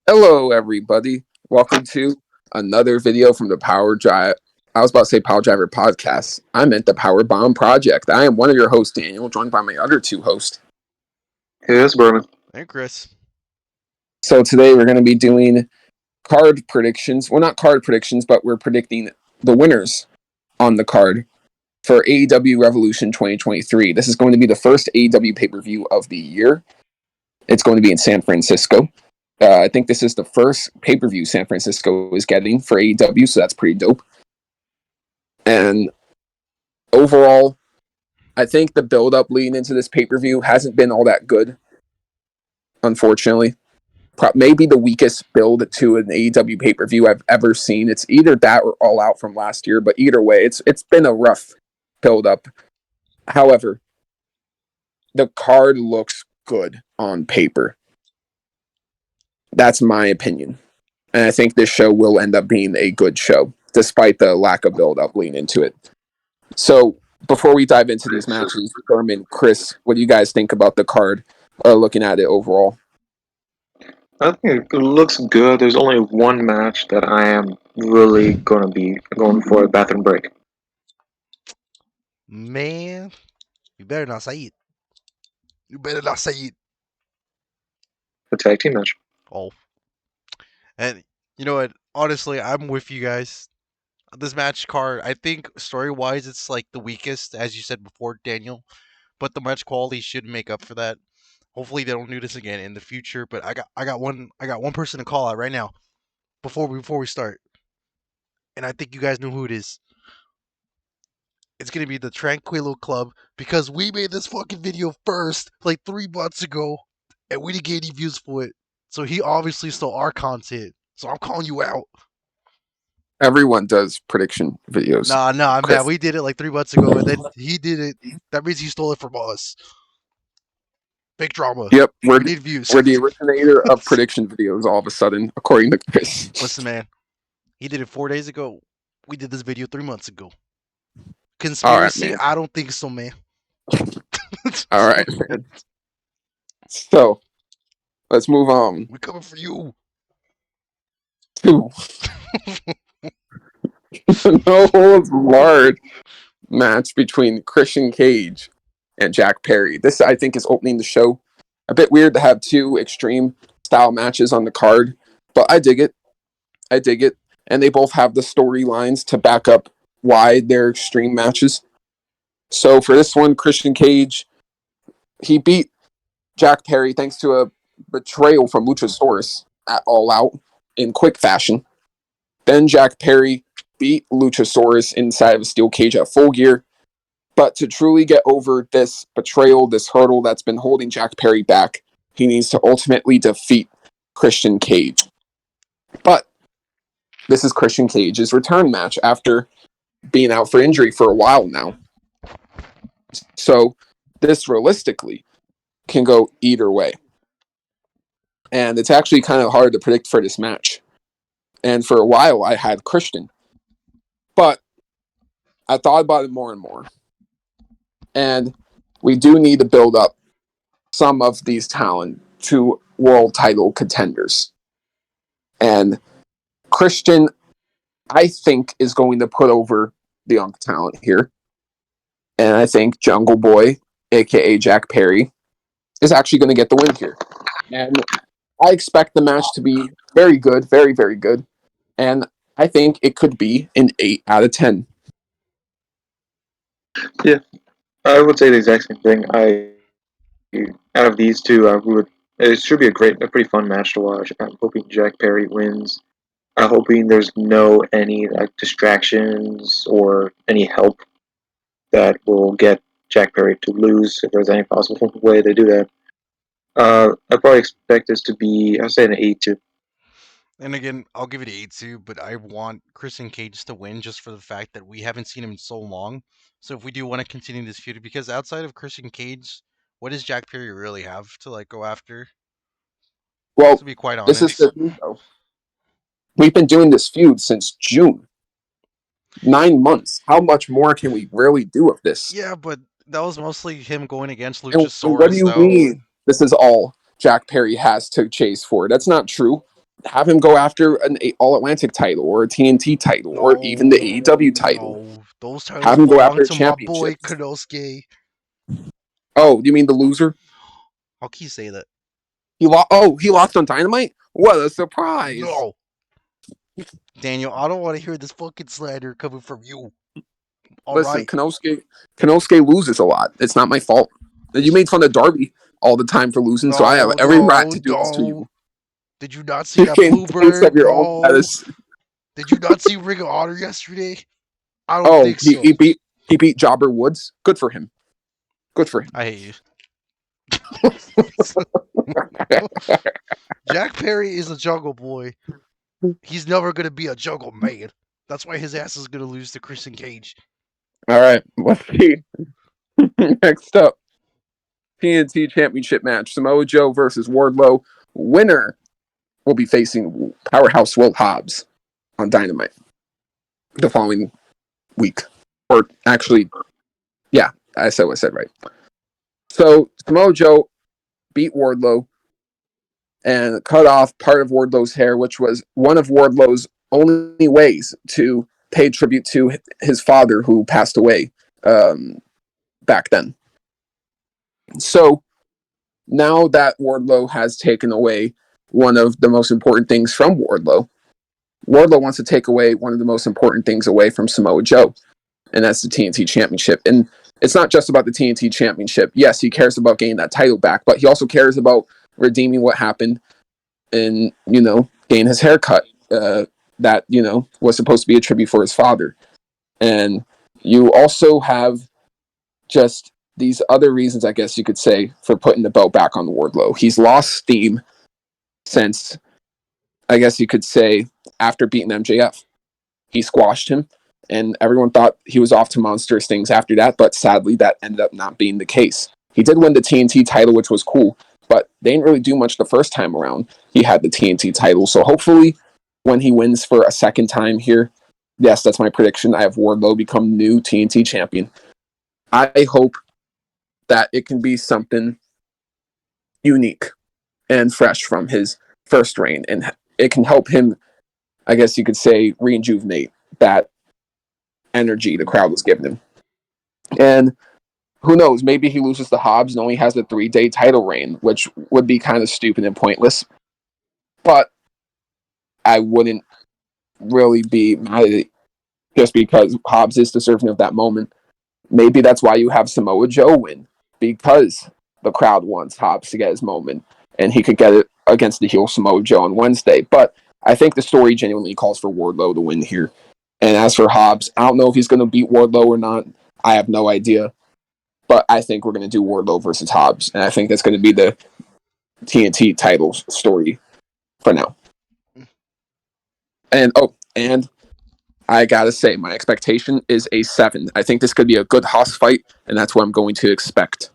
Hello, everybody. Welcome to another video from the Power Drive. I was about to say Power Driver podcast. I meant the Power Bomb Project. I am one of your hosts, Daniel, joined by my other two hosts. Hey, that's Berman. Hey, Chris. So today we're going to be doing card predictions. Well, not card predictions, but we're predicting the winners on the card for AEW Revolution 2023. This is going to be the first AEW pay-per-view of the year. It's going to be in San Francisco. I think this is the first pay-per-view San Francisco is getting for AEW, so that's pretty dope. And overall, I think the build-up leading into this pay-per-view hasn't been all that good, unfortunately. Maybe the weakest build to an AEW pay-per-view I've ever seen. It's either that or All Out from last year, but either way, it's been a rough build-up. However, the card looks good on paper. That's my opinion. And I think this show will end up being a good show, despite the lack of build-up leading into it. So, before we dive into these matches, Berman, Chris, what do you guys think about the card, looking at it overall? I think it looks good. There's only one match that I am really gonna be going for a bathroom break. Man, you better not say it. You better not say it. The tag team match. Oh. And you know what? Honestly, I'm with you guys. This match card, I think story-wise, it's like the weakest, as you said before, Daniel. But the match quality should make up for that. Hopefully, they don't do this again in the future. But I got one person to call out right now before we start, and I think you guys know who it is. It's gonna be the Tranquilo Club because we made this fucking video first, like 3 months ago, and we didn't get any views for it. So he obviously stole our content. So I'm calling you out. Everyone does prediction videos. Nah, Chris. man. We did it like 3 months ago, and then he did it. That means he stole it from us. Big drama. Yep, We need views. we're the originator of prediction videos all of a sudden, according to Chris. Listen, man. He did it 4 days ago. We did this video 3 months ago. Conspiracy? All right, I don't think so, man. All right, man. So, let's move on We're coming for you. to no holds barred match between Christian Cage and Jack Perry. This, I think, is opening the show. A bit weird to have two extreme style matches on the card, but I dig it. And they both have the storylines to back up why they're extreme matches. So for this one, Christian Cage, he beat Jack Perry thanks to a betrayal from Luchasaurus at All Out in quick fashion. Then Jack Perry beat Luchasaurus inside of a steel cage at Full Gear. But to truly get over this betrayal, this hurdle that's been holding Jack Perry back, he needs to ultimately defeat Christian Cage. But this is Christian Cage's return match after being out for injury for a while now. So this realistically can go either way. And it's actually kind of hard to predict for this match. And for a while, I had Christian. But I thought about it more and more. And we do need to build up some of these talent to world title contenders. And Christian, I think, is going to put over the young talent here. And I think Jungle Boy, a.k.a. Jack Perry, is actually going to get the win here. And I expect the match to be very good, very, very good. And I think it could be an 8 out of 10. Yeah, I would say the exact same thing. Out of these two, I would. It should be a pretty fun match to watch. I'm hoping Jack Perry wins. I'm hoping there's no any like distractions or any help that will get Jack Perry to lose. If there's any possible way they do that, I probably expect this to be. I'll say an 8-2. And again, I'll give it 8 too, but I want Christian Cage to win just for the fact that we haven't seen him in so long. So if we do want to continue this feud, because outside of Christian Cage, what does Jack Perry really have to like go after? Well, To be quite this is honest. the thing, though. We've been doing this feud since June. 9 months. How much more can we really do of this? Yeah, but that was mostly him going against And what do Luchasaurus, you though. mean this is all Jack Perry has to chase for? That's not true. have him go after an All Atlantic title or a TNT title or even the AEW No, title. no. Those Have titles him go belong after to my boy championships. Konosuke. Oh, you mean the loser? How can you say that? He lost on Dynamite. What a surprise! No. Daniel, I don't want to hear this fucking slander coming from you. All Listen, right. Konosuke loses a lot. It's not my fault. You made fun of Darby all the time for losing, so I have No, every right no, to do this to no. you. Did you not see You that gain points of bluebird? your own No. medicine. Did you not see Ring of Honor yesterday? I don't Oh, think he, so. he beat he beat Jobber Woods. Good for him. Good for him. I hate you. Jack Perry is a jungle boy. He's never gonna be a jungle man. That's why his ass is gonna lose to Christian Cage. All right, let's see. Next up, TNT Championship match: Samoa Joe versus Wardlow. Winner will be facing Powerhouse Will Hobbs on Dynamite the following week, or actually, yeah, I said what I said right. So Samoa Joe beat Wardlow and cut off part of Wardlow's hair, which was one of Wardlow's only ways to pay tribute to his father, who passed away back then. So now that Wardlow has taken away one of the most important things from Wardlow, Wardlow wants to take away one of the most important things away from Samoa Joe, and that's the TNT Championship. And it's not just about the TNT Championship. Yes, he cares about getting that title back, but he also cares about redeeming what happened and, getting his haircut that, was supposed to be a tribute for his father. And you also have just these other reasons, I guess you could say, for putting the belt back on Wardlow. He's lost steam since, I guess you could say, after beating MJF. He squashed him, and everyone thought he was off to monstrous things after that, but sadly, that ended up not being the case. He did win the TNT title, which was cool, but they didn't really do much the first time around. He had the TNT title, so hopefully, when he wins for a second time here, yes, that's my prediction. I have Wardlow become new TNT champion. I hope that it can be something unique and fresh from his first reign, and it can help him, I guess you could say, rejuvenate that energy the crowd was giving him. And who knows, maybe he loses to Hobbs and only has a 3-day title reign, which would be kind of stupid and pointless. But I wouldn't really be mad at it just because Hobbs is deserving of that moment. Maybe that's why you have Samoa Joe win, because the crowd wants Hobbs to get his moment, and he could get it against the heel Samoa Joe on Wednesday. But I think the story genuinely calls for Wardlow to win here. And as for Hobbs, I don't know if he's going to beat Wardlow or not. I have no idea. But I think we're going to do Wardlow versus Hobbs. And I think that's going to be the TNT title story for now. And I got to say, my expectation is a 7. I think this could be a good Haas fight, and that's what I'm going to expect.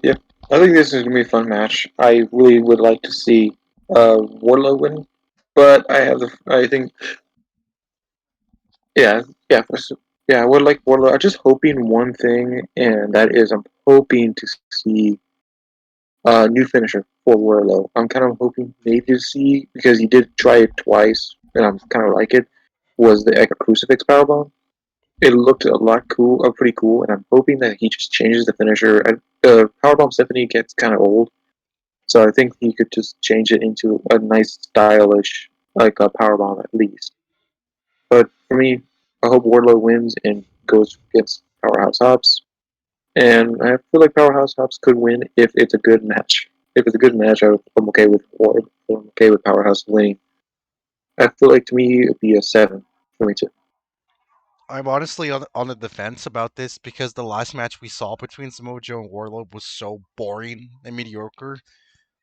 Yeah, I think this is gonna be a fun match. I really would like to see Wardlow win, but I think, yeah, yeah, yeah, I would like Wardlow. I'm just hoping one thing, and that is I'm hoping to see a new finisher for Wardlow. I'm kind of hoping maybe to see, because he did try it twice, and I'm kind of like it, was the Echo Crucifix Powerbomb. It looked a lot cool, pretty cool, and I'm hoping that he just changes the finisher. Powerbomb Stephanie gets kind of old, so I think he could just change it into a nice, stylish, like a powerbomb at least. But for me, I hope Wardlow wins and goes against Powerhouse Hobbs. And I feel like Powerhouse Hobbs could win if it's a good match. If it's a good match, I'm okay with Ward. I'm okay with Powerhouse winning. I feel like to me it'd be a 7 for me too. I'm honestly on the defense about this because the last match we saw between Samoa Joe and Warlow was so boring and mediocre.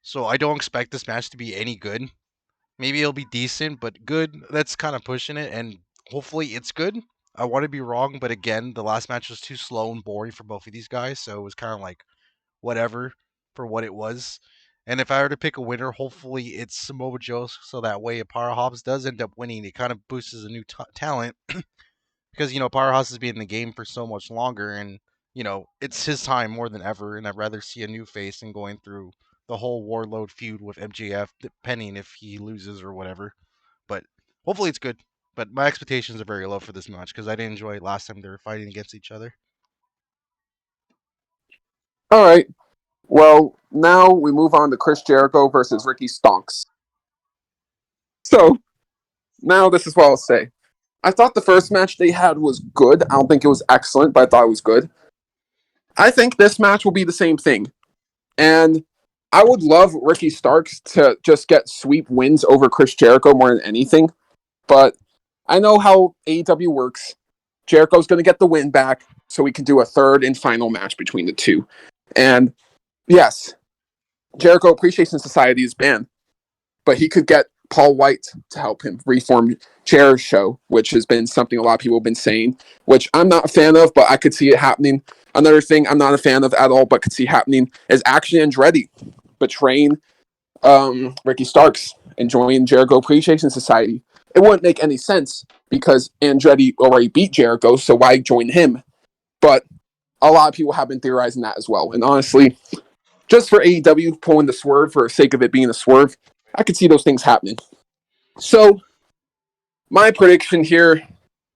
So I don't expect this match to be any good. Maybe it'll be decent, but good, that's kind of pushing it. And hopefully it's good. I want to be wrong, but again, the last match was too slow and boring for both of these guys. So it was kind of like whatever for what it was. And if I were to pick a winner, hopefully it's Samoa Joe. So that way, if Power Hobbs does end up winning, it kind of boosts a new talent because Powerhouse has been in the game for so much longer, and it's his time more than ever. And I'd rather see a new face than going through the whole Warlord feud with MJF, depending if he loses or whatever. But hopefully it's good. But my expectations are very low for this match because I didn't enjoy it last time they were fighting against each other. All right. Well, now we move on to Chris Jericho versus Ricky Stonks. So now this is what I'll say. I thought the first match they had was good. I don't think it was excellent, but I thought it was good. I think this match will be the same thing. And I would love Ricky Starks to just get sweep wins over Chris Jericho more than anything. But I know how AEW works. Jericho's going to get the win back so we can do a third and final match between the two. And yes, Jericho Appreciation Society is banned, but he could get Paul White to help him reform Chair Show, which has been something a lot of people have been saying, which I'm not a fan of, but I could see it happening. Another thing I'm not a fan of at all, but could see happening is Action Andretti betraying Ricky Starks and joining Jericho Appreciation Society. It wouldn't make any sense because Andretti already beat Jericho, so why join him? But a lot of people have been theorizing that as well. And honestly, just for AEW pulling the swerve for the sake of it being a swerve, I could see those things happening. So, my prediction here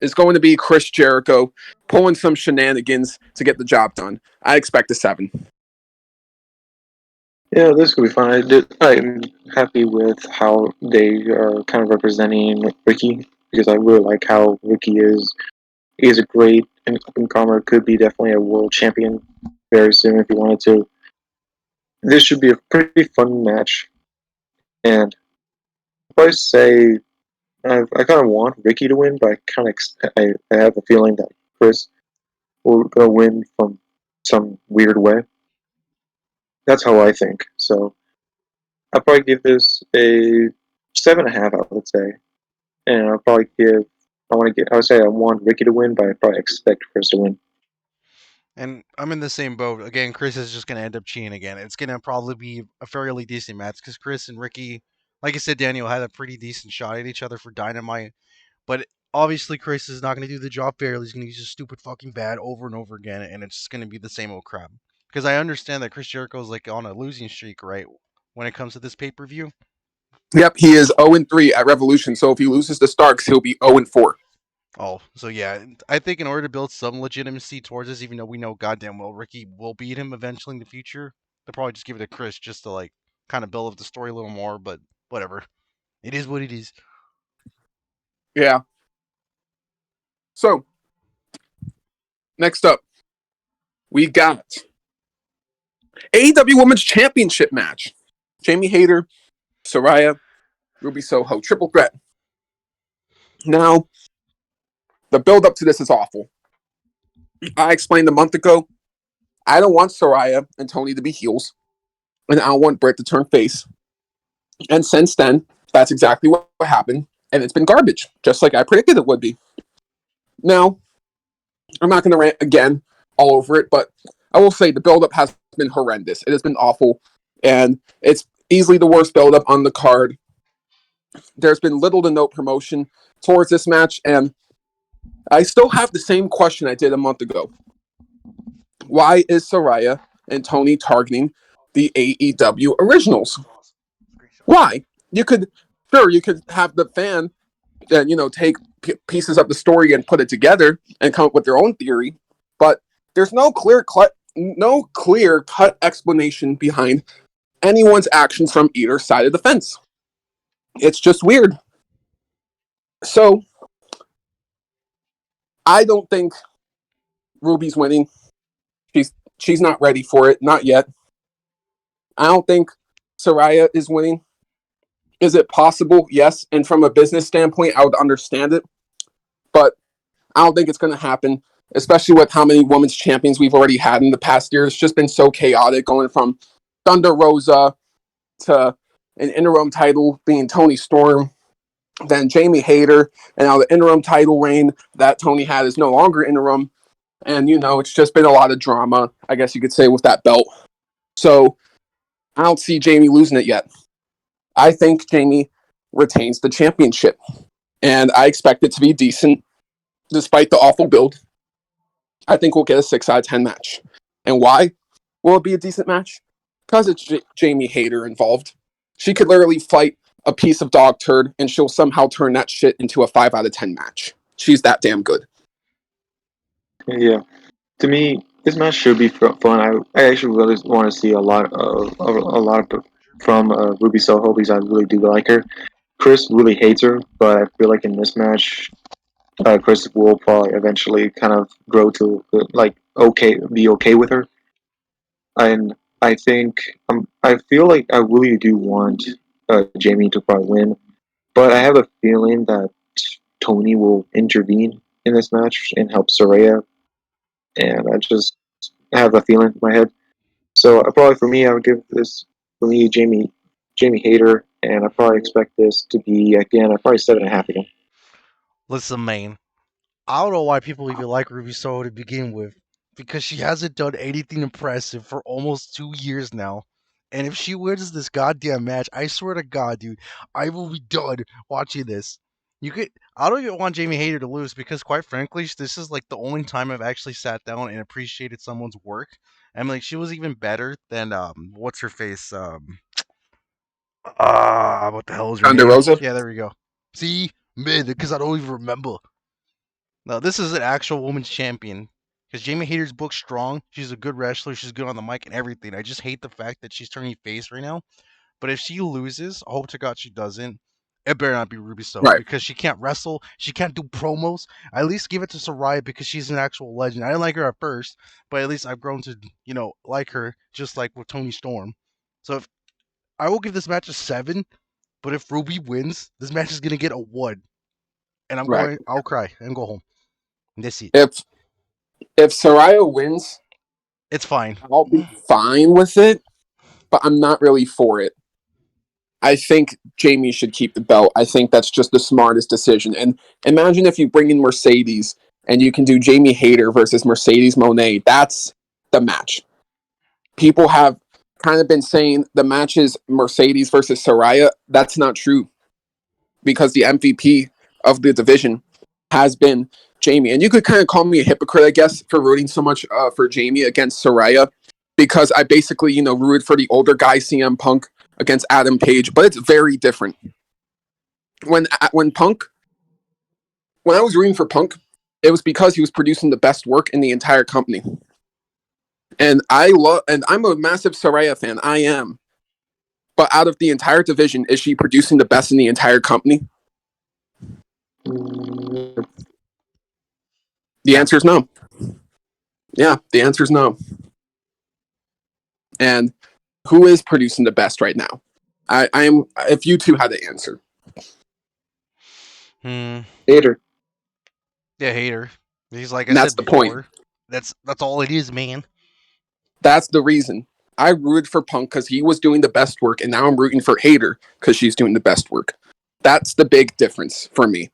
is going to be Chris Jericho pulling some shenanigans to get the job done. I expect a 7. Yeah, this could be fun. I'm happy with how they are kind of representing Ricky because I really like how Ricky is. He is a great and up-and-comer. Could be definitely a world champion very soon if he wanted to. This should be a pretty fun match, and I say I kind of want Ricky to win, but I kind of I have a feeling that Chris will go win from some weird way. That's how I think. So I'll probably give this a 7.5. I would say, and I'll probably give. I would say I want Ricky to win, but I probably expect Chris to win. And I'm in the same boat. Again, Chris is just going to end up cheating again. It's going to probably be a fairly decent match because Chris and Ricky, like I said, Daniel, had a pretty decent shot at each other for Dynamite. But obviously, Chris is not going to do the job fairly. He's going to use his stupid fucking bat over and over again, and it's just going to be the same old crap. Because I understand that Chris Jericho is like on a losing streak, right? When it comes to this pay per view. Yep, he is 0-3 at Revolution, so if he loses to Starks, he'll be 0-4. Oh, so yeah, I think in order to build some legitimacy towards this, even though we know goddamn well Ricky will beat him eventually in the future, they'll probably just give it to Chris just to like kind of build up the story a little more. But whatever, it is what it is. Yeah. So, next up, we got AEW Women's Championship match. Jamie Hayter, Saraya, Ruby Soho, triple threat. Now, the build up to this is awful. I explained a month ago, I don't want Saraya and Tony to be heels, and I don't want Britt to turn face. And since then, that's exactly what happened, and it's been garbage, just like I predicted it would be. Now, I'm not going to rant again all over it, but I will say the build-up has been horrendous. It has been awful, and it's easily the worst build-up on the card. There's been little to no promotion towards this match, and I still have the same question I did a month ago. Why is Saraya and Tony targeting the AEW originals? Why? You could have the fan, take pieces of the story and put it together and come up with their own theory, but there's no clear cut explanation behind anyone's actions from either side of the fence. It's just weird. So I don't think Ruby's winning. She's not ready for it, not yet. I don't think Saraya is winning. Is it possible? Yes. And from a business standpoint, I would understand it. But I don't think it's going to happen, especially with how many women's champions we've already had in the past year. It's just been so chaotic, going from Thunder Rosa to an interim title being Tony Storm, then Jamie Hayter, and now the interim title reign that Tony had is no longer interim. And, it's just been a lot of drama, I guess you could say, with that belt. So I don't see Jamie losing it yet. I think Jamie retains the championship. And I expect it to be decent, despite the awful build. I think we'll get a 6 out of 10 match. And why will it be a decent match? Because it's Jamie Hayter involved. She could literally fight a piece of dog turd, and she'll somehow turn that shit into a 5 out of 10 match. She's that damn good. Yeah. To me, this match should be fun. I actually really want to see a lot from Ruby Soho because I really do like her. Chris really hates her, but I feel like in this match, Chris will probably eventually kind of grow to be okay with her. And I feel like I really do want Jamie to probably win, but I have a feeling that Tony will intervene in this match and help Soraya, and I just have a feeling in my head. So probably for me, I would give this for me Jamie Hayter, and I probably expect this to be again. I probably 7.5 again. Listen, man, I don't know why people even like Ruby Soho to begin with, because she hasn't done anything impressive for almost 2 years now. And if she wins this goddamn match, I swear to God, dude, I will be done watching this. I don't even want Jamie Hayter to lose because, quite frankly, this is like the only time I've actually sat down and appreciated someone's work. And like, she was even better than what's her face? What the hell is her Thunder name? Rosa? Yeah, there we go. See, man, because I don't even remember. No, this is an actual women's champion. Because Jamie Hayter's booked strong. She's a good wrestler. She's good on the mic and everything. I just hate the fact that she's turning face right now. But if she loses, I hope to God she doesn't. It better not be Ruby Soho Right. because she can't wrestle. She can't do promos. At least give it to Soraya because she's an actual legend. I didn't like her at first, but at least I've grown to, like her, just like with Toni Storm. So if I will give this match a 7, but if Ruby wins, this match is gonna get a 1. And Right. I'll cry and go home. And that's it. If Soraya wins, It's fine. I'll be fine with it, but I'm not really for it. I think Jamie should keep the belt. I think that's just the smartest decision. And imagine if you bring in Mercedes and you can do Jamie Hayter versus Mercedes Monet. That's the match. People have kind of been saying the match is Mercedes versus Soraya. That's not true because the MVP of the division has been Jamie. And you could kind of call me a hypocrite, I guess, for rooting so much for Jamie against Soraya because I basically, rooted for the older guy, CM Punk, against Adam Page, but it's very different. When I was rooting for Punk, it was because he was producing the best work in the entire company. And I'm a massive Soraya fan. I am. But out of the entire division, is she producing the best in the entire company? The answer is no. Yeah, the answer is no. And who is producing the best right now? I'm. If you two had to answer, Hayter. Yeah, Hater. He's like I and that's said the point. before. That's all it is, man. That's the reason. I rooted for Punk because he was doing the best work, and now I'm rooting for Hayter because she's doing the best work. That's the big difference for me.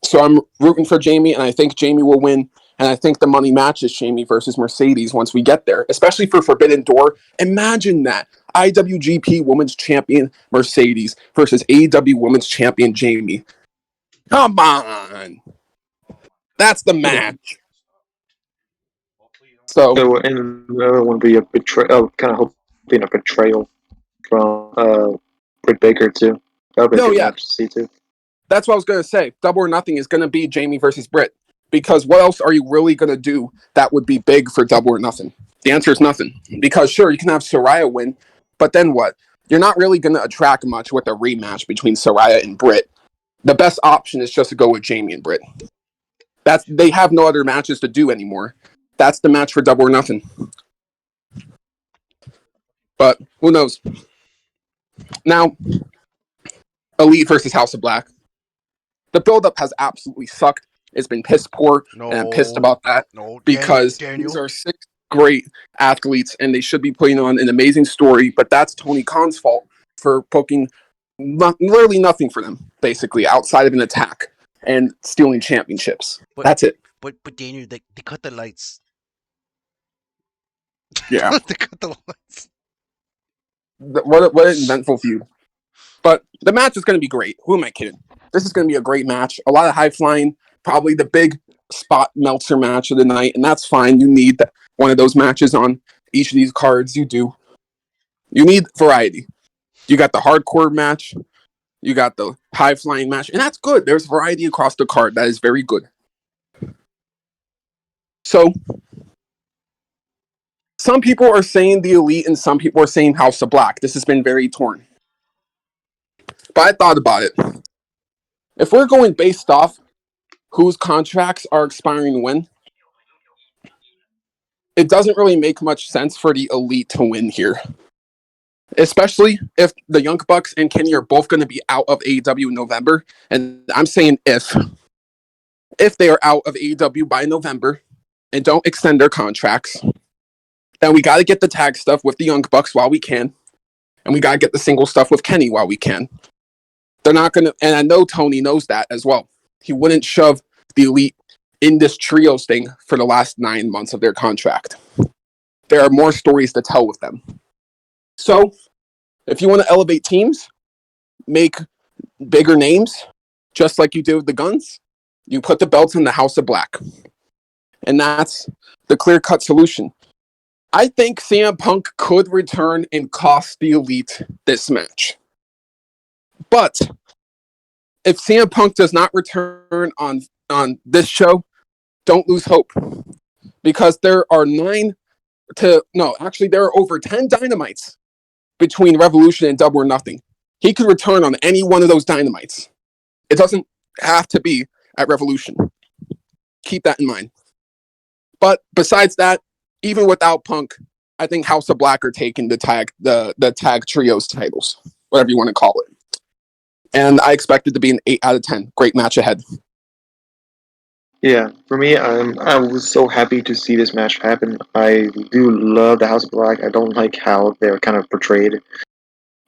So I'm rooting for Jamie, and I think Jamie will win. And I think the money matches Jamie versus Mercedes once we get there, especially for Forbidden Door. Imagine that. IWGP Women's Champion Mercedes versus AEW Women's Champion Jamie. Come on. That's the match. So, And the other one would be a betrayal. Kind of hoping a betrayal from Britt Baker too. That would be a good match to see too. That's what I was going to say. Double or Nothing is going to be Jamie versus Britt. Because what else are you really going to do that would be big for Double or Nothing? The answer is nothing. Because sure, you can have Soraya win, but then what? You're not really going to attract much with a rematch between Soraya and Britt. The best option is just to go with Jamie and Britt. They have no other matches to do anymore. That's the match for Double or Nothing. But who knows? Now, Elite versus House of Black. The build-up has absolutely sucked. It's been piss poor, and I'm pissed about that because these are 6 great athletes, and they should be putting on an amazing story. But that's Tony Khan's fault for poking literally nothing for them, basically, outside of an attack and stealing championships. That's it. But Daniel, they cut the lights. Yeah. They cut the lights. What an eventful feud. But the match is going to be great. Who am I kidding? This is going to be a great match. A lot of high flying. Probably the big spot Meltzer match of the night, and that's fine. You need one of those matches on each of these cards. You do. You need variety. You got the hardcore match, you got the high flying match, and that's good. There's variety across the card. That is very good. So, some people are saying the Elite, and some people are saying House of Black. This has been very torn. But I thought about it. If we're going based off whose contracts are expiring when, it doesn't really make much sense for the Elite to win here. Especially if the Young Bucks and Kenny are both going to be out of AEW in November. And I'm saying if they are out of AEW by November and don't extend their contracts, then we got to get the tag stuff with the Young Bucks while we can. And we got to get the single stuff with Kenny while we can. They're not going to, and I know Tony knows that as well. He wouldn't shove the Elite in this trios thing for the last 9 months of their contract. There are more stories to tell with them. So, if you want to elevate teams, make bigger names, just like you did with the Guns, you put the belts in the House of Black. And that's the clear-cut solution. I think CM Punk could return and cost the Elite this match. But if CM Punk does not return on this show, don't lose hope. Because there are there are over 10 Dynamites between Revolution and Double or Nothing. He could return on any one of those Dynamites. It doesn't have to be at Revolution. Keep that in mind. But besides that, even without Punk, I think House of Black are taking the tag trios titles, whatever you want to call it. And I expect it to be an 8 out of 10. Great match ahead. Yeah, for me, I was so happy to see this match happen. I do love the House of Black. I don't like how they're kind of portrayed.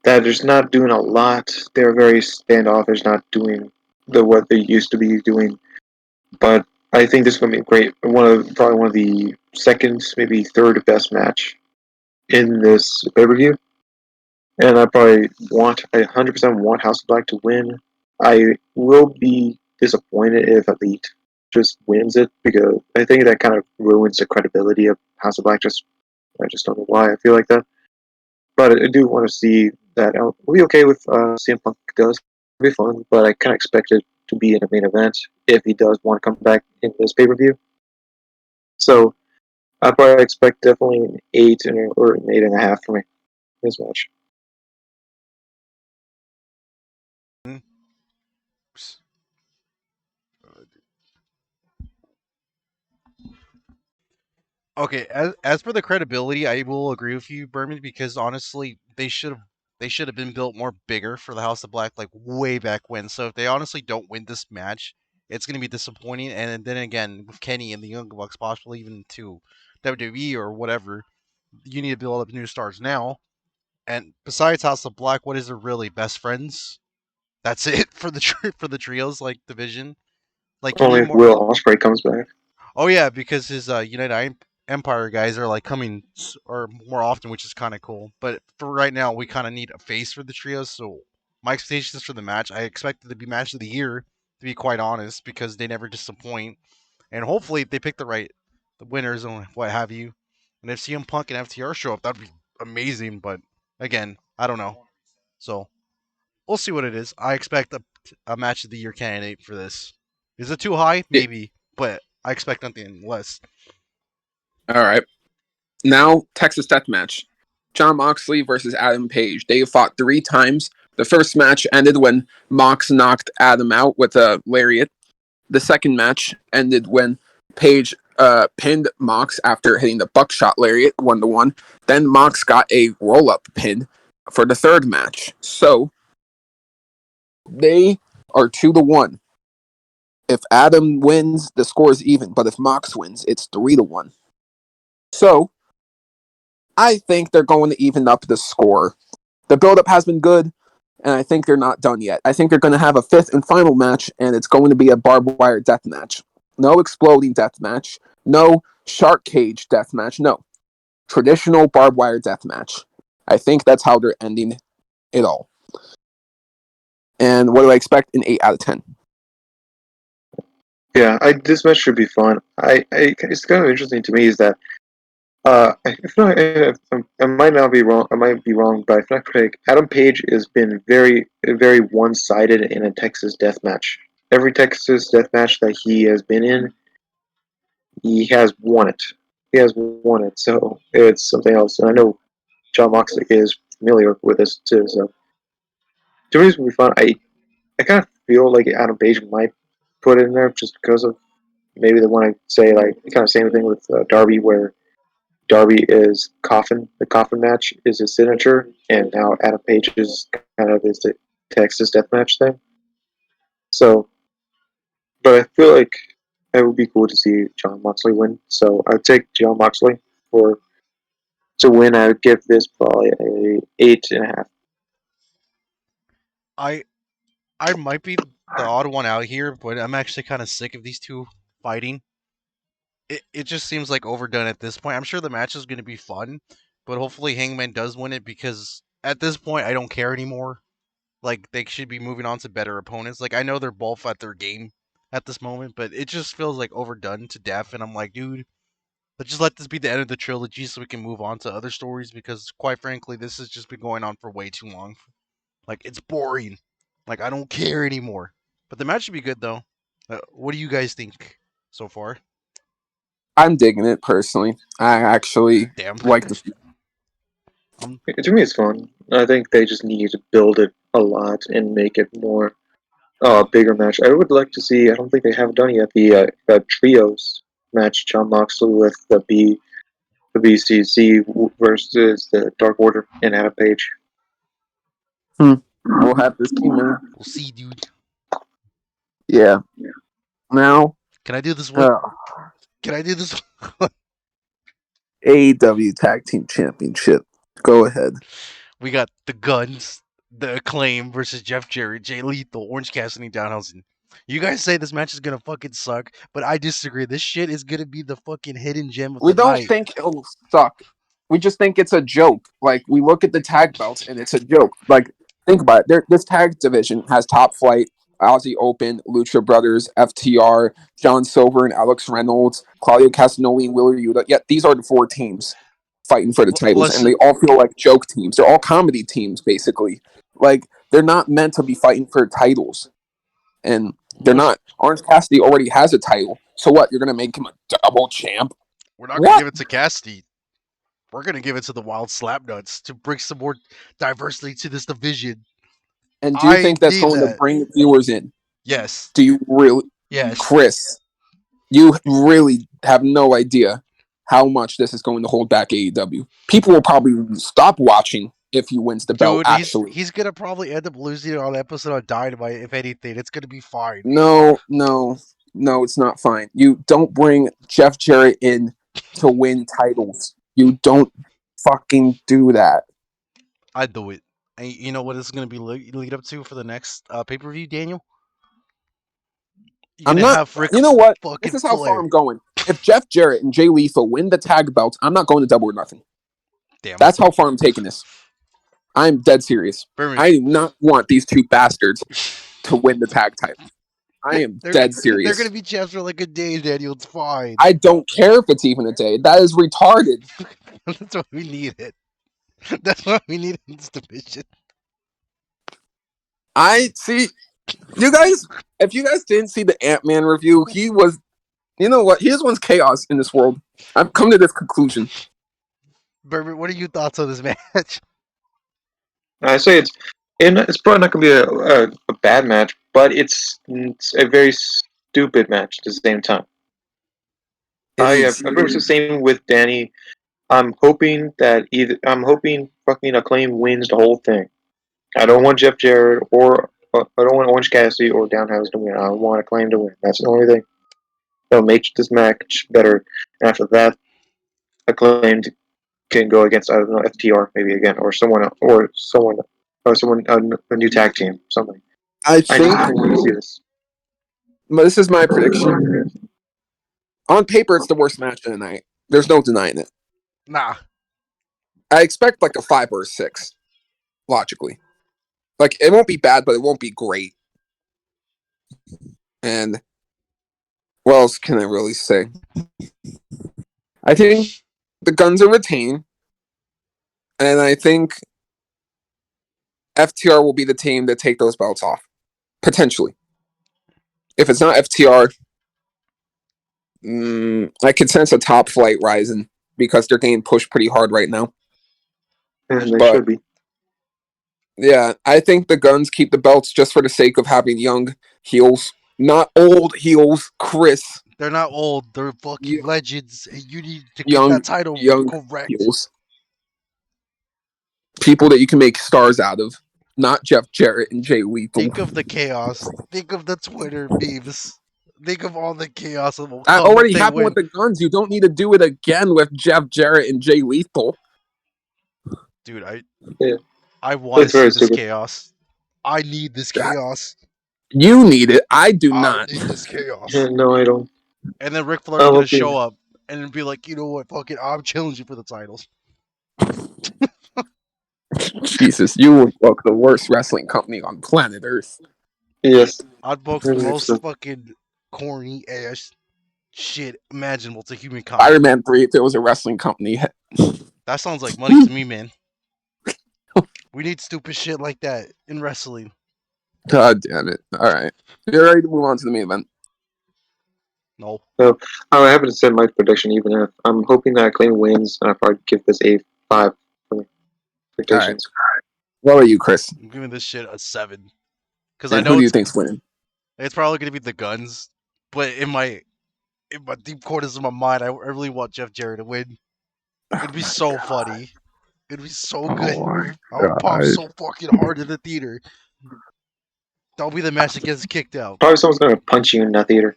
That they're just not doing a lot. They're very standoffish, not doing what they used to be doing. But I think this is going to be great. Probably one of the second, maybe third best match in this pay-per-view. And I 100% want House of Black to win. I will be disappointed if Elite just wins it, because I think that kind of ruins the credibility of House of Black. I just don't know why I feel like that. But I do want to see that. I'll be okay with CM Punk does. It'll be fun, but I kind of expect it to be in a main event if he does want to come back in this pay-per-view. So I probably expect definitely an 8 or an 8.5 for me this match. Okay, as for the credibility, I will agree with you, Berman, because honestly, they should have been built more bigger for the House of Black, like way back when. So if they honestly don't win this match, it's gonna be disappointing. And then again, with Kenny and the Young Bucks, possibly even to WWE or whatever, you need to build up new stars now. And besides House of Black, what is it really? Best friends? That's it for the for the trios like division. Like you Only need if more. Will Ospreay comes back. Oh yeah, because his Empire guys are like coming or more often, which is kind of cool. But for right now, we kind of need a face for the trios. So my expectations for the match, I expect it to be match of the year, to be quite honest, because they never disappoint. And hopefully they pick the winners and what have you. And if CM Punk and FTR show up, that'd be amazing. But again, I don't know. So we'll see what it is. I expect a match of the year candidate for this. Is it too high? Maybe, but I expect nothing less. All right. Now, Texas Death Match. Jon Moxley versus Adam Page. They fought 3 times. The first match ended when Mox knocked Adam out with a lariat. The second match ended when Page pinned Mox after hitting the buckshot lariat 1-1. Then Mox got a roll-up pin for the third match. So, they are 2-1. If Adam wins, the score is even. But if Mox wins, it's 3-1. So, I think they're going to even up the score. The build-up has been good, and I think they're not done yet. I think they're going to have a 5th and final match, and it's going to be a barbed wire death match. No exploding death match. No shark cage death match. No. Traditional barbed wire death match. I think that's how they're ending it all. And what do I expect? An 8 out of 10. Yeah, this match should be fun. It's kind of interesting to me is that I might not be wrong. I might be wrong, but if not correct, Adam Page has been very one-sided in a Texas death match. Every Texas death match that he has been in, he has won it. He has won it, so it's something else. And I know John Moxley is familiar with this too. So to me, it's gonna be fun. I kind of feel like Adam Page might put it in there just because of maybe they want to say like kind of same thing with Darby, where Darby is coffin. The coffin match is his signature, and now Adam Page is kind of his Texas deathmatch thing. So, but I feel like it would be cool to see John Moxley win. So I'd take John Moxley for to win. I would give this probably a 8.5. I I might be the odd one out here, but I'm actually kind of sick of these two fighting. It just seems like overdone at this point. I'm sure the match is going to be fun, but hopefully Hangman does win it because at this point I don't care anymore. Like they should be moving on to better opponents. Like I know they're both at their game at this moment, but it just feels like overdone to death. And I'm like, dude, let's just let this be the end of the trilogy so we can move on to other stories because quite frankly, this has just been going on for way too long. Like it's boring. Like I don't care anymore. But the match should be good though. What do you guys think so far? I'm digging it personally. I actually Damn. like the. To me, it's fun. I think they just need to build it a lot and make it more bigger match. I would like to see. I don't think they have done yet the trios match. John Moxley with the BCC versus the Dark Order and Adam Page. We'll have this team, man. We'll see, dude. Yeah. Now, Can I do this one? Can I do this one? AEW Tag Team Championship. Go ahead. We got the Guns, the Acclaim versus Jeff Jarrett, Jay Lethal, Orange Cassidy, Danhausen. You guys say this match is gonna fucking suck, but I disagree. This shit is gonna be the fucking hidden gem of We the don't night. think it'll suck. We just think it's a joke. Like, we look at the tag belts and it's a joke. Like, think about it. This tag division has Top Flight, Aussie Open, Lucha Brothers, FTR, John Silver and Alex Reynolds, Claudio Castagnoli and Willer Yuta. Yet these are the four teams fighting for the titles, and they all feel like joke teams. They're all comedy teams, basically. Like, they're not meant to be fighting for titles. And they're not. Orange Cassidy already has a title. So what? You're going to make him a double champ? We're not gonna What? give it to Cassidy. We're gonna give it to the Wild Slapnuts to bring some more diversity to this division. And do you I think that's need going to that. bring viewers in? Yes. Do you really, Yes. Chris? You really have no idea how much this is going to hold back AEW. People will probably stop watching if he wins the belt. Dude, Actually, he's gonna probably end up losing it on the episode on Dynamite. If anything, it's gonna be fine. no, it's not fine. You don't bring Jeff Jarrett in to win titles. You don't fucking do that. I'd do it. And you know what it's gonna be lead up to for the next pay per view, Daniel? You're I'm gonna not. have Rick You know what? This fucking is how far Flair. I'm going. If Jeff Jarrett and Jay Lethal win the tag belts, I'm not going to Double or Nothing. Damn. That's how far I'm taking this. I'm dead serious. I do not want these two bastards to win the tag title. I am dead serious. They're gonna be champs for like a day, Daniel. It's fine. I don't care if it's even a day. That is retarded. That's what we needed. That's what we needed in this division. I see. You guys, if you guys didn't see the Ant-Man review, he was. You know what? He just wants chaos in this world. I've come to this conclusion. Bourbon, what are your thoughts on this match? I say it's probably not going to be a bad match, but it's a very stupid match at the same time. I've noticed the same with Danny. I'm hoping fucking Acclaim wins the whole thing. I don't want Jeff Jarrett or I don't want Orange Cassidy or Downhouse to win. I want Acclaim to win. That's the only thing that'll make this match better. And after that, Acclaim can go against, I don't know, FTR maybe again or someone a new tag team something. I think. I want to see this. But this is my prediction. On paper, it's the worst match of the night. There's no denying it. Nah. I expect like a 5 or a 6, logically. Like, it won't be bad, but it won't be great. And what else can I really say? I think the Guns are retained, and I think FTR will be the team to take those belts off. Potentially. If it's not FTR, I could sense a top flight rising because they're getting pushed pretty hard right now. And they But should be. yeah, I think the Guns keep the belts just for the sake of having young heels, not old heels. Chris, They're not old. They're fucking Y- legends. And you need to get young that title young correct. heels, people that you can make stars out of, not Jeff Jarrett and Jay Lethal. Think of the chaos. Think of the Twitter memes. Think of all the chaos that will That come if already they happened win. with the Guns. You don't need to do it again with Jeff Jarrett and Jay Lethal. Dude, Yeah. I want to It's see very this stupid. chaos. I need this chaos. You need it. I do I not. need this chaos. Yeah, no, I don't. And then Ric Flair's I'm gonna hoping. show up and be like, you know what, fuck it, I'm challenging for the titles. Jesus, you would book the worst wrestling company on planet Earth. Yes. I'd book the most fucking corny ass shit imaginable to humankind. Iron Man 3, if there was a wrestling company. That sounds like money to me, man. We need stupid shit like that in wrestling. God damn it. All right. You're ready to move on to the main event. No. So I haven't said my prediction, even if I'm hoping that Acclaim wins. I'll probably give this a 5 for predictions. What about you, Chris? I'm giving this shit a 7. Because I And who know do you think's winning? it's probably gonna be the Guns, but in my deep corners of my mind, I really want Jeff Jarrett to win. It'd be so funny. It'd be so good. Oh my I would pop God. so fucking hard in the theater. That'll be the match that gets kicked out. Probably someone's gonna punch you in that theater.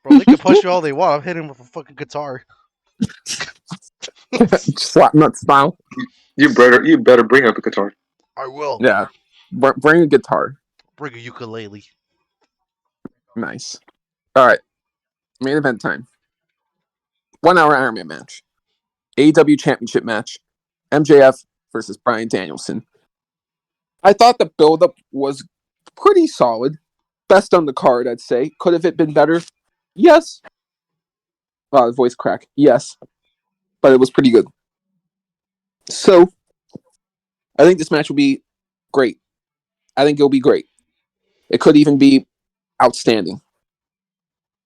Bro, they can punch you all they want. I'm hitting with a fucking guitar. Slap nut style. You better bring up a guitar. I will. Yeah. Bring a guitar. Bring a ukulele. Nice. All right. Main event time. 1 hour Iron Man match. AEW Championship match. MJF versus Bryan Danielson. I thought the build-up was pretty solid. Best on the card, I'd say. Could have it been better? Yes. The voice crack. Yes. But it was pretty good. So, I think this match will be great. I think it'll be great. It could even be outstanding.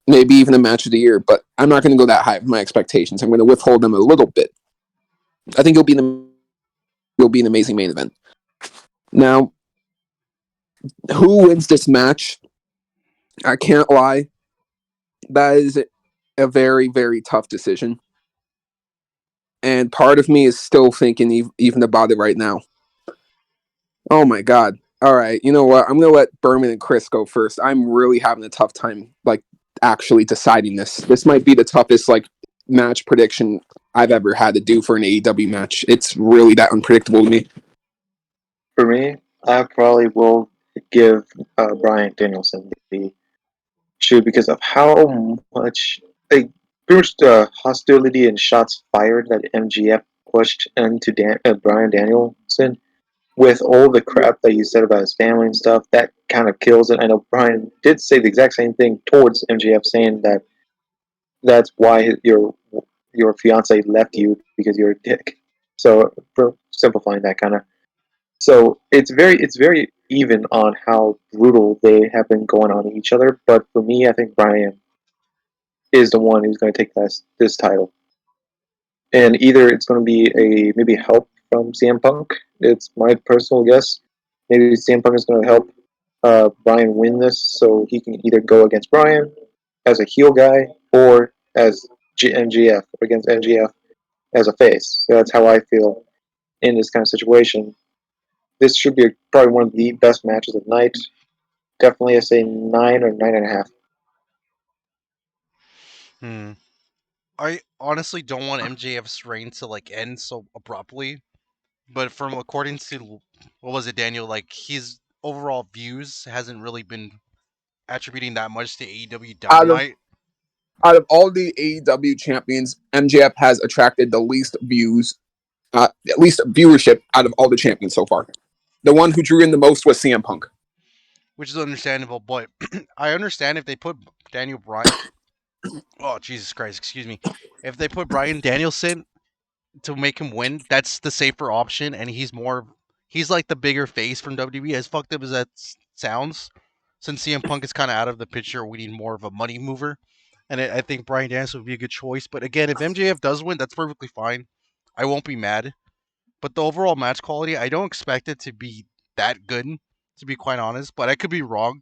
Maybe even a match of the year, but I'm not going to go that high with my expectations. I'm going to withhold them a little bit. I think it'll be an amazing main event. Now, who wins this match? I can't lie. That is a very, very tough decision. And part of me is still thinking even about it right now. Oh my God. All right. You know what? I'm going to let Berman and Chris go first. I'm really having a tough time, actually deciding this. This might be the toughest, match prediction I've ever had to do for an AEW match. It's really that unpredictable to me. For me, I probably will give Bryan Danielson the shoot because of how much pretty much the hostility and shots fired that MGF pushed into Bryan Danielson. With all the crap that you said about his family and stuff, that kind of kills it. I know Bryan did say the exact same thing towards MJF, saying that that's why your fiance left you because you're a dick. So for simplifying that kind of, so it's very even on how brutal they have been going on each other. But for me, I think Bryan is the one who's going to take this title, and either it's going to be a maybe help from CM Punk. It's my personal guess. Maybe CM Punk is going to help Bryan win this, so he can either go against Bryan as a heel guy or as MGF against MGF as a face. So that's how I feel in this kind of situation. This should be probably one of the best matches of the night. Definitely, I say 9 or 9.5. I honestly don't want MJF's reign to end so abruptly, but from according to what was it, Daniel? His overall views hasn't really been attributing that much to AEW Out of Dynamite. out of all the AEW champions, MJF has attracted the least views, at least viewership out of all the champions so far. The one who drew in the most was CM Punk. Which is understandable, but I understand if they put Daniel Bryan. Oh Jesus Christ! Excuse me. If they put Bryan Danielson to make him win, that's the safer option, and he's like the bigger face from WWE. As fucked up as that sounds, since CM Punk is kind of out of the picture, we need more of a money mover, and I think Bryan Danielson would be a good choice. But again, if MJF does win, that's perfectly fine. I won't be mad. But the overall match quality, I don't expect it to be that good, to be quite honest. But I could be wrong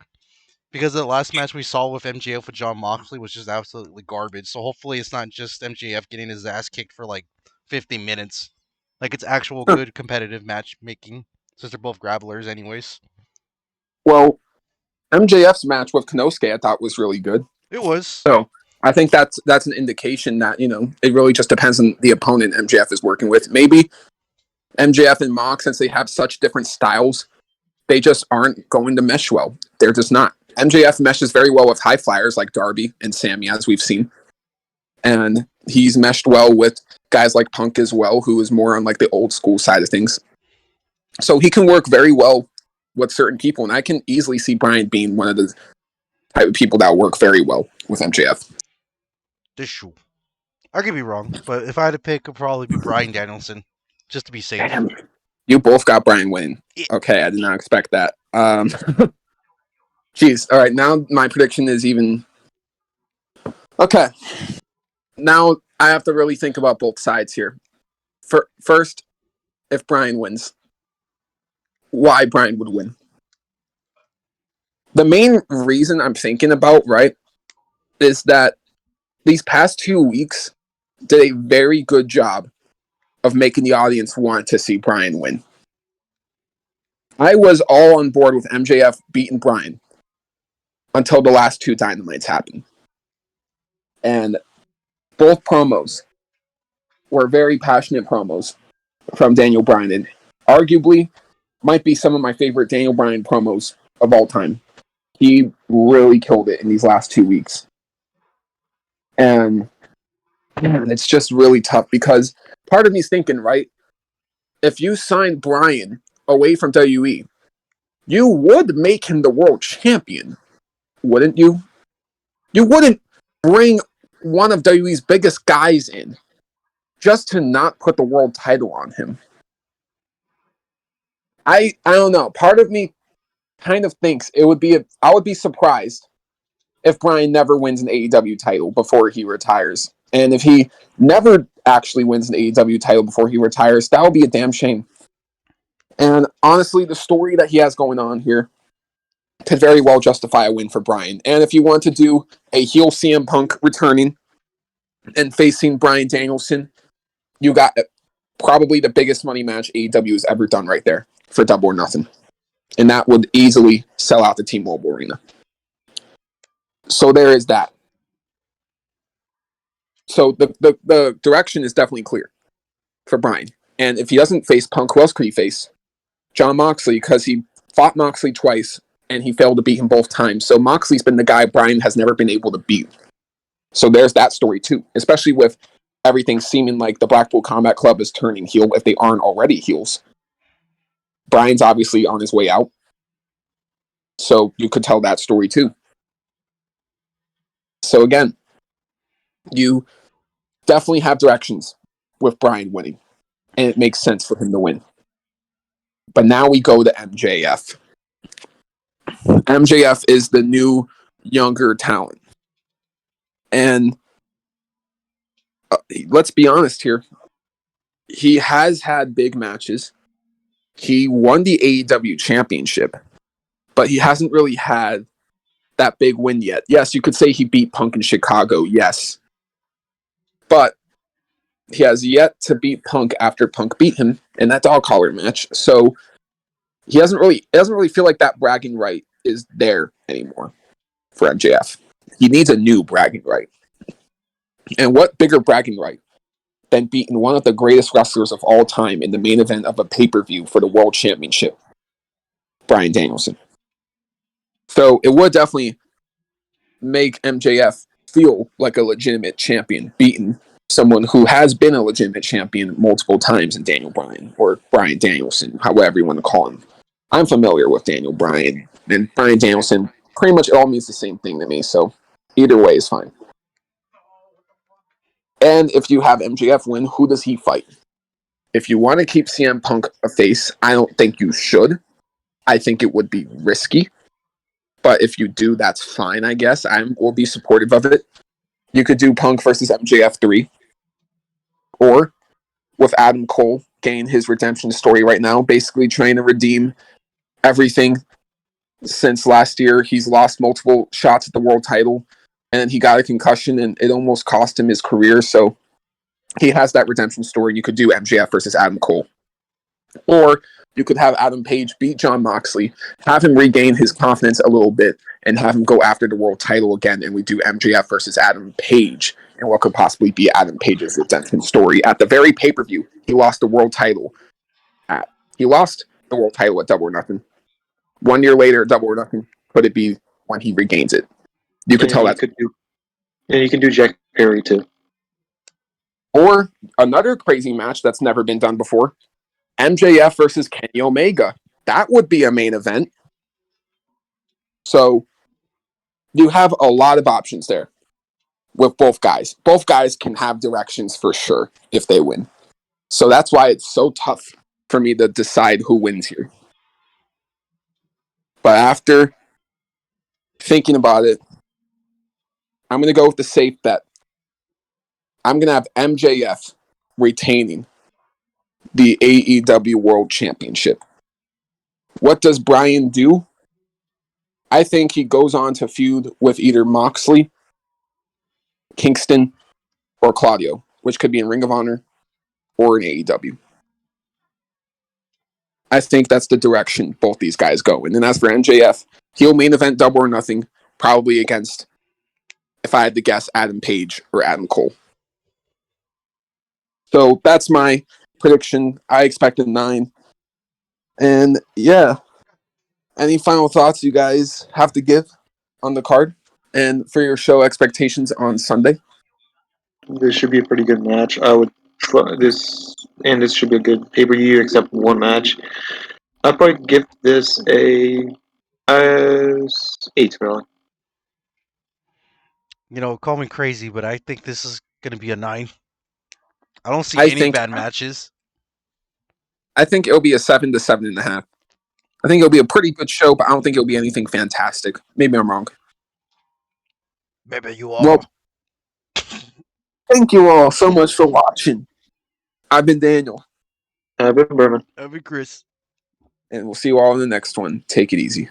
because the last match we saw with MJF with John Moxley was just absolutely garbage. So hopefully it's not just MJF getting his ass kicked for like 50 minutes. Like it's actual good competitive matchmaking since they're both grapplers, anyways. Well, MJF's match with Konosuke I thought was really good. It was. So I think that's an indication that, it really just depends on the opponent MJF is working with. Maybe MJF and Mox, since they have such different styles, they just aren't going to mesh well. They're just not. MJF meshes very well with high flyers like Darby and Sammy, as we've seen. And he's meshed well with guys like Punk as well, who is more on like the old school side of things. So he can work very well with certain people, and I can easily see Bryan being one of the type of people that work very well with MJF. This shoe. I could be wrong, but if I had to pick, it'd probably be Bryan Danielson, just to be safe. Damn. You both got Bryan winning. Yeah. Okay, I did not expect that. Jeez. All right, now my prediction is even... Okay. Now I have to really think about both sides here. First, if Bryan wins, why Bryan would win. The main reason I'm thinking about, right, is that these past 2 weeks did a very good job of making the audience want to see Bryan win. I was all on board with MJF beating Bryan until the last 2 Dynamites happened. And both promos were very passionate promos from Daniel Bryan, and arguably might be some of my favorite Daniel Bryan promos of all time. He really killed it in these last 2 weeks. And it's just really tough because part of me's thinking, right, if you signed Bryan away from WWE, you would make him the world champion, wouldn't you? You wouldn't bring one of WWE's biggest guys in just to not put the world title on him. I don't know. Part of me kind of thinks I would be surprised if Bryan never wins an AEW title before he retires. And if he never actually wins an AEW title before he retires, that would be a damn shame. And honestly, the story that he has going on here could very well justify a win for Bryan. And if you want to do a heel CM Punk returning and facing Bryan Danielson, you got probably the biggest money match AEW has ever done right there for Double or Nothing. And that would easily sell out the T-Mobile Arena. So there is that. So the direction is definitely clear for Bryan. And if he doesn't face Punk, who else could he face? John Moxley, because he fought Moxley twice and he failed to beat him both times. So Moxley's been the guy Bryan has never been able to beat. So there's that story too, especially with everything seeming like the Blackpool Combat Club is turning heel if they aren't already heels. Bryan's obviously on his way out. So you could tell that story too. So again, you definitely have directions with Bryan winning. And it makes sense for him to win. But now we go to MJF. MJF is the new, younger talent. And let's be honest here. He has had big matches. He won the AEW championship. But he hasn't really had that big win yet. Yes, you could say he beat Punk in Chicago, yes. But he has yet to beat Punk after Punk beat him in that dog collar match. So it doesn't really feel like that bragging right is there anymore for MJF. He needs a new bragging right. And what bigger bragging right than beating one of the greatest wrestlers of all time in the main event of a pay-per-view for the World Championship, Bryan Danielson. So it would definitely make MJF feel like a legitimate champion, beating someone who has been a legitimate champion multiple times in Daniel Bryan, or Bryan Danielson, however you want to call him. I'm familiar with Daniel Bryan, and Bryan Danielson, pretty much it all means the same thing to me, so either way is fine. And if you have MJF win, who does he fight? If you want to keep CM Punk a face, I don't think you should. I think it would be risky. But if you do, that's fine, I guess. I will be supportive of it. You could do Punk versus MJF 3. Or with Adam Cole getting his redemption story right now, basically trying to redeem everything since last year. He's lost multiple shots at the world title, and he got a concussion, and it almost cost him his career. So he has that redemption story. You could do MJF versus Adam Cole. Or you could have Adam Page beat Jon Moxley, have him regain his confidence a little bit, and have him go after the world title again, and we do MJF versus Adam Page, and what could possibly be Adam Page's redemption story. At the very pay-per-view, he lost the world title at Double or Nothing. 1 year later, Double or Nothing, could it be when he regains it? You could tell that. And you can do Jack Perry too. Or another crazy match that's never been done before, MJF versus Kenny Omega. That would be a main event. So you have a lot of options there with both guys. Both guys can have directions for sure if they win. So that's why it's so tough for me to decide who wins here. But after thinking about it, I'm going to go with the safe bet. I'm going to have MJF retaining the AEW World Championship. What does Bryan do? I think he goes on to feud with either Moxley, Kingston, or Claudio, which could be in Ring of Honor or in AEW. I think that's the direction both these guys go. And then as for MJF, he'll main event Double or Nothing, probably against, if I had to guess, Adam Page or Adam Cole. So that's my prediction. I expected 9. And yeah, any final thoughts you guys have to give on the card and for your show expectations on Sunday? This should be a pretty good match. I would try this, and this should be a good pay-per-view except one match. I'd probably give this a 8, really. Call me crazy, but I think this is going to be a 9. I don't see any bad matches. I think it'll be a 7 to 7.5. I think it'll be a pretty good show, but I don't think it'll be anything fantastic. Maybe I'm wrong. Maybe you are. Well, thank you all so much for watching. I've been Daniel. I've been Berman. I've been Chris. And we'll see you all in the next one. Take it easy.